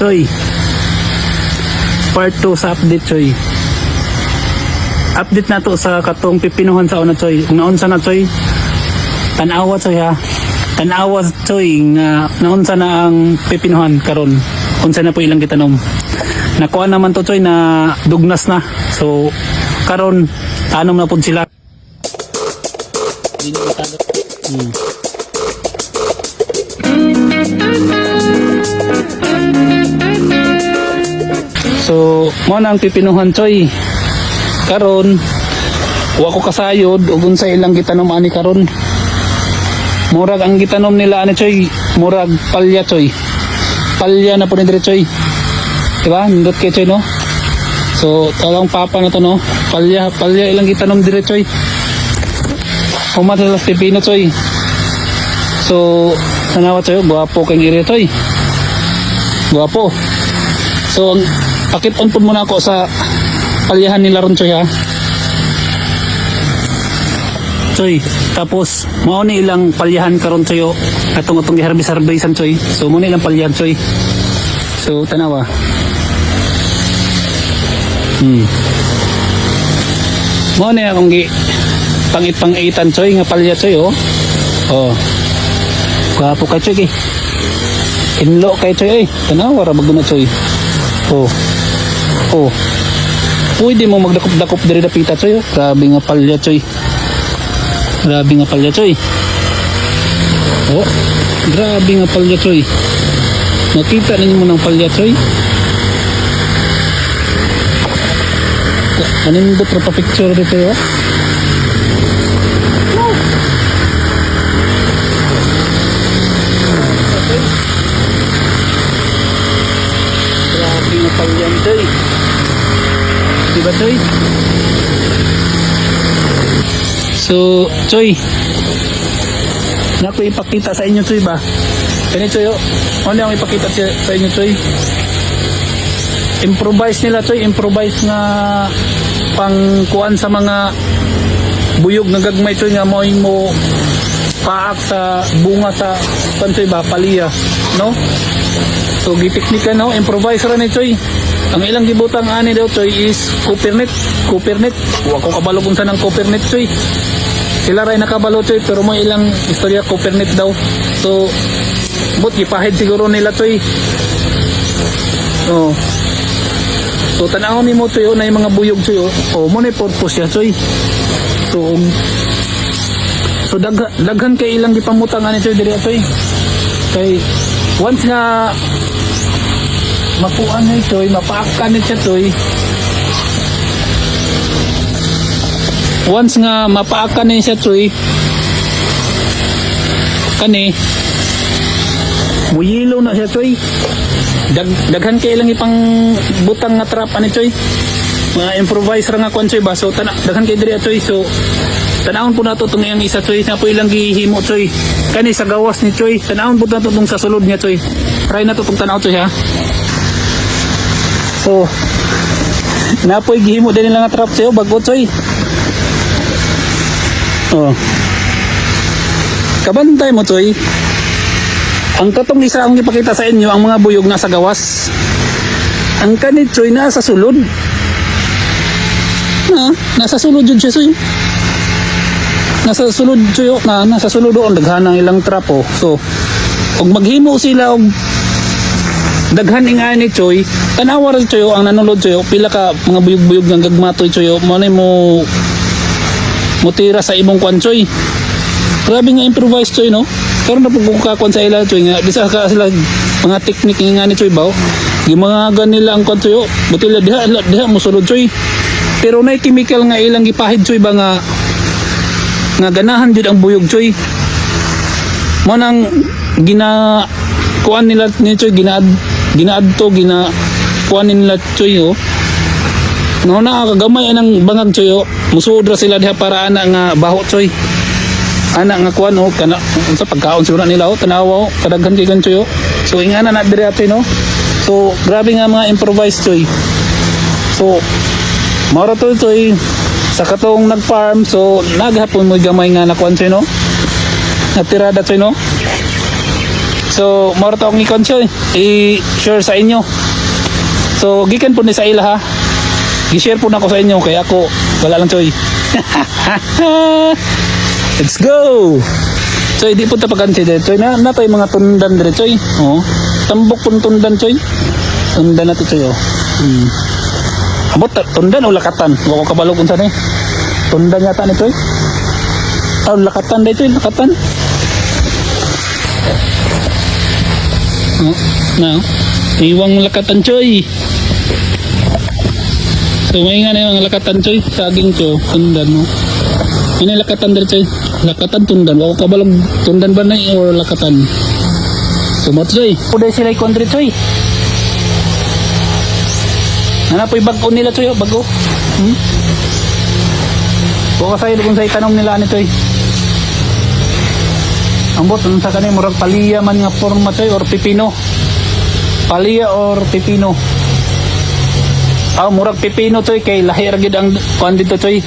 Choy. Part 2 sa update, Choy. Update na to sa katong pipinuhan sa una, Choy. Kung naunsa na, Choy, tanawa, Choy, ha. Tanawa, Choy, nga naunsa na ang pipinuhan karon. Unsa na po ilang gitanom. Nakuha naman to, Choy, na dugnas na. So karon tanom na po sila. So mo na ang pipinuhan, Choy. Karon wa ko kasayod ug unsa ilang gitanom ani karon. Murag ang gitanom nila ani, Choy, murag palya, Choy. Palya na po ni dire, Choy. Diba? Nindot kay, Choy, no? So talang papa na to, no? Palya ilang gitanom dire, Choy. Humat sa pipino, Choy. So tanawa, Choy, guwapo kang iri, Choy. Guwapo. So pakit-on po muna ako sa palyahan nila ron, Choy, ha. Choy, tapos mao ni ilang palyahan karon, Choy, atong giharbis-harbisan, Choy. So mo ni ilang palyahan, Choy. So tanawa. Mo ni akong pangit-pangitan, Choy, nga palya, Choy, oh. Oh. Guwapo ka, Choy, inlo kay, Choy, tanawa ra baguna, Choy. Oh. Oh. Pwede mo magdakop-dakop diri dapita, Choy, oh. Grabe nga palya, Choy. Grabe nga palya, Choy. Oh. Grabe nga palya, Choy. Nakita ninyo mo ng palya, Choy. Manindot ra pa picture dito, oh. Grabe nga palya, Choy. Diba, Choy? So, Choy, naku ipakita sa inyo, Choy, ba? Kani, Choy, oh. Ano yung ipakita sa inyo, Choy? Improvise nila, Choy. Improvise nga pangkuan sa mga buyog na gagmay, Choy, nga mo paak sa bunga sa Choy, ba? Paliya, no? So, giteknika, no? Improvise ra ni, Choy. Ang ilang gibutang ani daw, Choy, is Coppernet. Wa ko kabalo kung saan ang Coppernet, Choy. Sila ray nakabalo, Choy, pero mo ilang istorya Coppernet daw. So but gipahid siguro nila, Choy. Oh. So tanawon nimo, Choy, na yung mga buyog, Choy, oh. Mo na purpose ya, Choy. So daghan kay ilang gipamutang ani, Choy, diri, Choy. Kay once nga makuan ni, Choy, mapaakan ni siya, Choy. Once nga mapaakan ni siya, Choy, kani muyilo na siya, Choy. Daghan kay ilang ipang butang nga trap ani, Choy. Mga improviser nga kwan, Choy, ba. So daghan kay diri, Choy. So tanawon po nato tong iyang isa, Choy, na po ilang gihimo, Choy. Kani sa gawas ni, Choy. Tanawon po nato tong sa sulod niya, Choy. Try na to tong tanaw, Choy, ha. So napoy gihimo din nila nga trap, Choy, bago, Choy. Oh. Kabantay mo, Choy. Ang katong isa akong ipakita sa inyo, ang mga buyog nasa gawas. Ang kanit, Choy, nasa sulod. Nasa sulod yun siya, Choy. Nasa sulod, Choy, nasa sulod doon, daghan ang ilang trapo. So, kung maghimo sila og daghan ingay ni, Choy, tanawa rin, Choy, ang nanulod, Choy, pila ka mga buyog-buyog ng gagmatoy, Choy, mo tira sa imong kwan, Choy. Grabe nga improvise, Choy, no? Karon na po kung kakwan sa ila, Choy, nga bisa ka sila mga teknik nga ni, Choy, ba? Gimangagan nila ang kwan, Choy, buti diha mo sulod, Choy. Pero na chemical nga ilang gipahid, Choy, ba, nga ganahan jud ang buyog, Choy. Mo nang kuan nila ni, Choy, ginaadto kuan nila, Choy, oh. No na kagamay anang bangag, Choy, oh. Musudra sila diha para ana nga baho, Choy. Ana nga kuan, oh, kana unsa pagkaon siguro nila, oh, tanawa, oh, kadaghan kay kan, Choy, oh. So ingana na diri ato, no. So grabe nga mga improvise, Choy. So mao ra to, Choy, sa katong nag-farm. So naghapon mo gamay nga na kuan, Choy, no. Natirada, Choy, no. So, moro to ang ikon choy. I-share sa inyo. So, gikan po ni sa ila ha. I-share po na ako sa inyo kaya ako wala lang choy. Let's go. Choy, di po ta pagkansi choy. Na pa yung mga tundan dire choy. Oh. Tambok pun tundan choy. Tundan na to choy oh. Abot tundan o lakatan? Wako kabalog unsa ni. Tundan yata ni choy. Oh, lakatan dai choy, lakatan. No. Iwang lakatan choy. So may nga na yung lakatan choy. Saging cho, tundan mo. Ini lakatan dali choy. Lakatan tundan. Wako kabalog tundan ba na o lakatan? Sumot choy. Uday sila i-country choy. Ano po yung bago nila choy? Bago. Buka sa'yo kung sa'yo tanong nila ni choy. Ambot, sa kanil, murag paliya man nga forma choy or pipino. Paliya or pipino. Murag pipino choy kay lahir gid ang kuan dito choy.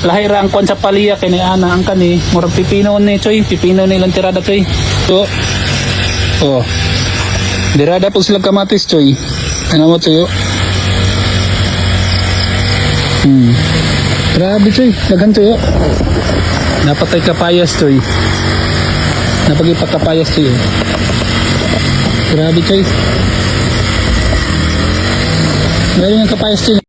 Lahir ang kuan sa paliya kay ni ana ang kani murag pipino ni choy, pipino ni lang tirada choy. So, dirada po sila kamatis choy. Ano mo choy? Grabe choy, daghan choy. Napatay kapayas choy. Napagipakapayas choy. Grabe choy. Meron yung kapayas choy.